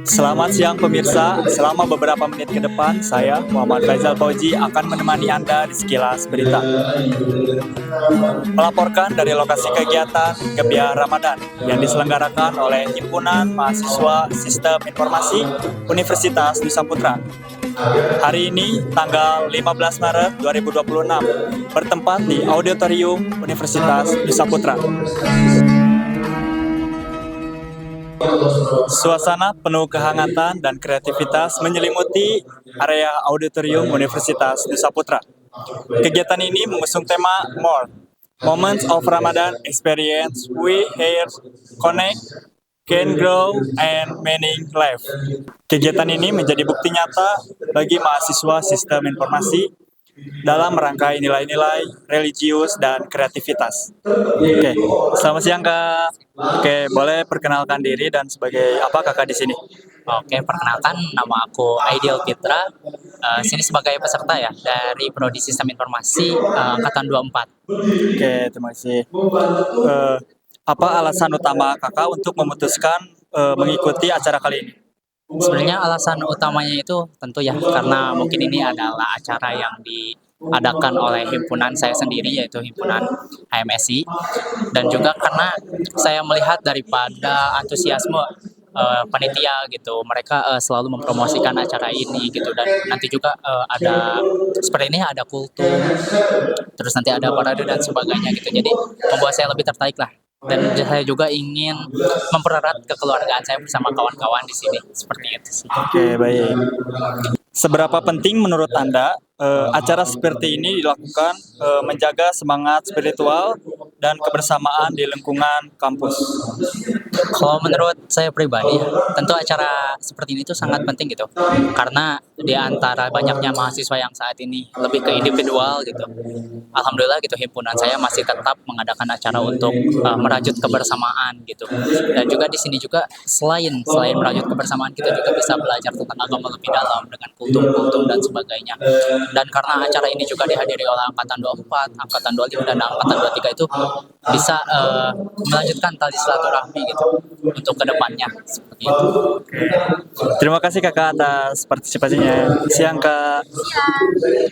Selamat siang pemirsa, selama beberapa menit ke depan saya, Muhammad Faizal Fauji, akan menemani Anda di sekilas berita. Melaporkan dari lokasi kegiatan Gebiar Ramadan yang diselenggarakan oleh Himpunan Mahasiswa Sistem Informasi Universitas Nusa Putra. Hari ini, tanggal 15 Maret 2026, bertempat di Auditorium Universitas Nusa Putra. Suasana penuh kehangatan dan kreativitas menyelimuti area auditorium Universitas Nusa Putra. Kegiatan ini mengusung tema More, Moments of Ramadan Experience, We Here Connect, Can Grow, and Meaning Life. Kegiatan ini menjadi bukti nyata bagi mahasiswa sistem informasi dalam merangkai nilai-nilai religius dan kreativitas. Oke, selamat siang Kak. Oke, boleh perkenalkan diri dan sebagai apa Kakak di sini? Oke, perkenalkan nama aku Aidil Fitra. Sini sebagai peserta ya dari Prodi Sistem Informasi angkatan 24. Oke, terima kasih. Apa alasan utama Kakak untuk memutuskan mengikuti acara kali ini? Sebenarnya alasan utamanya itu tentu ya karena mungkin ini adalah acara yang diadakan oleh himpunan saya sendiri yaitu himpunan HMSI, dan juga karena saya melihat daripada antusiasme panitia gitu, mereka selalu mempromosikan acara ini gitu, dan nanti juga ada seperti ini, ada kultum, terus nanti ada parade dan sebagainya gitu, jadi membuat saya lebih tertarik lah, dan saya juga ingin mempererat kekeluargaan saya bersama kawan-kawan di sini, seperti itu sih. Oke, baik. Seberapa penting menurut Anda acara seperti ini dilakukan menjaga semangat spiritual dan kebersamaan di lingkungan kampus? Kalau menurut saya pribadi, tentu acara seperti ini tuh sangat penting gitu, karena di antara banyaknya mahasiswa yang saat ini lebih ke individual gitu, alhamdulillah gitu himpunan saya masih tetap mengadakan acara untuk merajut kebersamaan gitu, dan juga di sini juga selain merajut kebersamaan, kita juga bisa belajar tentang agama lebih dalam dengan kultum-kultum dan sebagainya, dan karena acara ini juga dihadiri oleh angkatan 24, angkatan 25, dan angkatan 23 itu bisa melanjutkan tali silaturahmi gitu untuk kedepannya, seperti itu. Terima kasih Kakak atas partisipasinya. Siang Kak.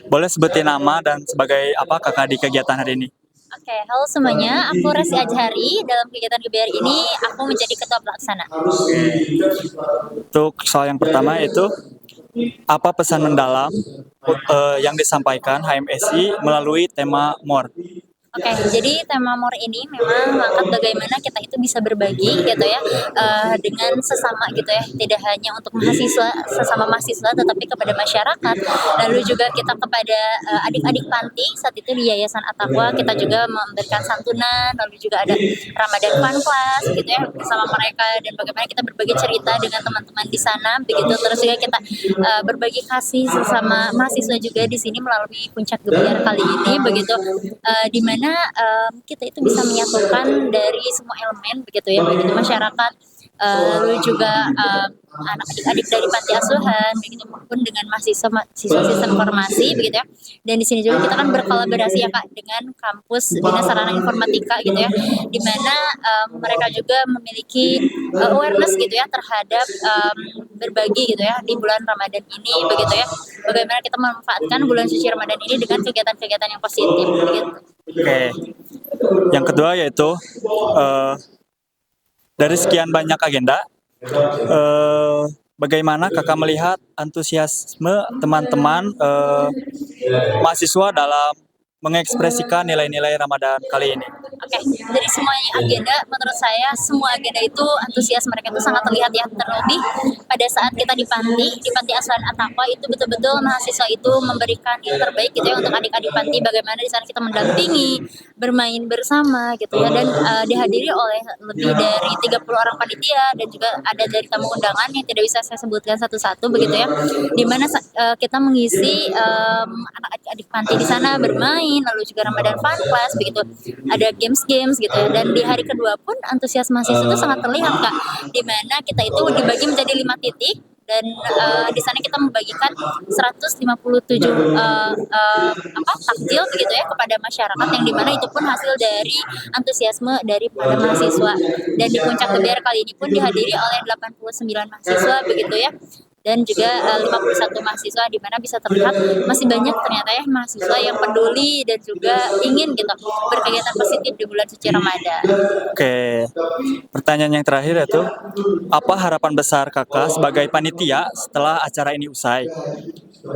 Boleh sebutin nama dan sebagai apa Kakak di kegiatan hari ini? Oke, halo semuanya. Aku Resi Ajhari. Dalam kegiatan Gebiar ini, aku menjadi ketua pelaksana. Untuk soal yang pertama itu, apa pesan mendalam yang disampaikan HMSI melalui tema More? Oke, jadi tema More ini memang mengangkat bagaimana kita itu bisa berbagi gitu ya, dengan sesama gitu ya, tidak hanya untuk mahasiswa, sesama mahasiswa, tetapi kepada masyarakat. Lalu juga kita kepada adik-adik panti saat itu di Yayasan At-Taqwa, kita juga memberikan santunan, lalu juga ada Ramadan Fun Class gitu ya bersama mereka, dan bagaimana kita berbagi cerita dengan teman-teman di sana begitu. Terus juga kita berbagi kasih sesama mahasiswa juga di sini melalui Puncak Gebiar kali ini begitu, di mana kita itu bisa menyatukan dari semua elemen begitu ya, begitu masyarakat, lalu juga anak adik-adik dari panti asuhan begitu, maupun dengan mahasiswa sistem informasi begitu ya. Dan di sini juga kita kan berkolaborasi ya Kak dengan kampus Dinas Sarana Informatika gitu ya, di mana mereka juga memiliki awareness gitu ya terhadap berbagi gitu ya di bulan Ramadan ini begitu ya. Bagaimana kita memanfaatkan bulan suci Ramadan ini dengan kegiatan-kegiatan yang positif begitu. Oke. Yang kedua yaitu dari sekian banyak agenda, bagaimana Kakak melihat antusiasme teman-teman mahasiswa dalam mengekspresikan nilai-nilai Ramadan kali ini? Oke, dari semua agenda, menurut saya semua agenda itu antusias mereka itu sangat terlihat ya, terlebih pada saat kita di panti asuhan At-Taqwa itu betul-betul mahasiswa itu memberikan yang terbaik gitu ya untuk adik-adik panti, bagaimana di sana kita mendampingi, bermain bersama gitu ya, dan dihadiri oleh lebih dari 30 orang panitia, dan juga ada dari tamu undangan yang tidak bisa saya sebutkan satu-satu begitu ya, di mana kita mengisi anak adik panti di sana bermain, lalu juga Ramadan Fun Class begitu, ada games gitu ya. Dan di hari kedua pun antusias mahasiswa itu sangat terlihat Kak, di mana kita itu dibagi menjadi 5 titik, dan di sana kita membagikan 157 takjil begitu ya kepada masyarakat, yang dimana itu pun hasil dari antusiasme dari para mahasiswa. Dan di Puncak Gebiar kali ini pun dihadiri oleh 89 mahasiswa begitu ya, dan juga 51 mahasiswa, di mana bisa terlihat masih banyak ternyata ya mahasiswa yang peduli dan juga ingin gitu berkegiatan positif di bulan suci Ramadan. Oke, pertanyaan yang terakhir yaitu, apa harapan besar kakak sebagai panitia setelah acara ini usai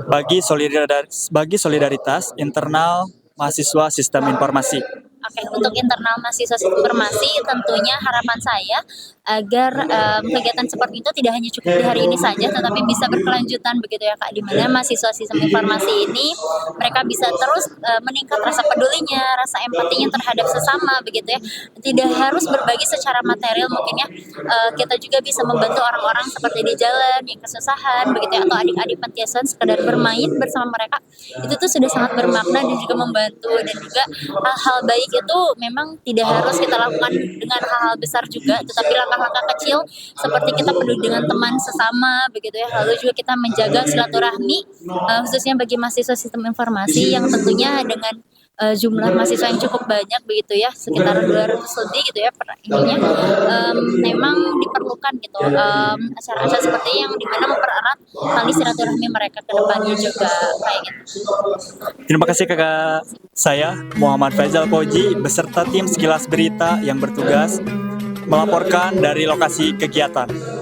bagi solidaritas internal mahasiswa sistem informasi? Oke, untuk internal mahasiswa sistem informasi tentunya harapan saya agar kegiatan seperti itu tidak hanya cukup di hari ini saja, tetapi bisa berkelanjutan begitu ya Kak, di mana mahasiswa sistem informasi ini mereka bisa terus meningkat rasa pedulinya, rasa empatinya terhadap sesama begitu ya. Tidak harus berbagi secara material mungkin ya, kita juga bisa membantu orang-orang seperti di jalan yang kesusahan begitu ya, atau adik-adik panti asuhan sekedar bermain bersama mereka, itu tuh sudah sangat bermakna dan juga membantu. Dan juga hal-hal baik itu memang tidak harus kita lakukan dengan hal-hal besar juga, tetapi langkah-langkah kecil seperti kita peduli dengan teman sesama begitu ya, lalu juga kita menjaga silaturahmi khususnya bagi mahasiswa sistem informasi yang tentunya dengan jumlah mahasiswa yang cukup banyak begitu ya, sekitar 200 lebih gitu ya per ininya, memang diperlukan gitu acara-acara seperti yang dimana mempererat tali silaturahmi mereka ke depannya juga kayak gitu. Terima kasih kakak. Saya Muhammad Faizal Koji beserta tim Sekilas Berita yang bertugas melaporkan dari lokasi kegiatan.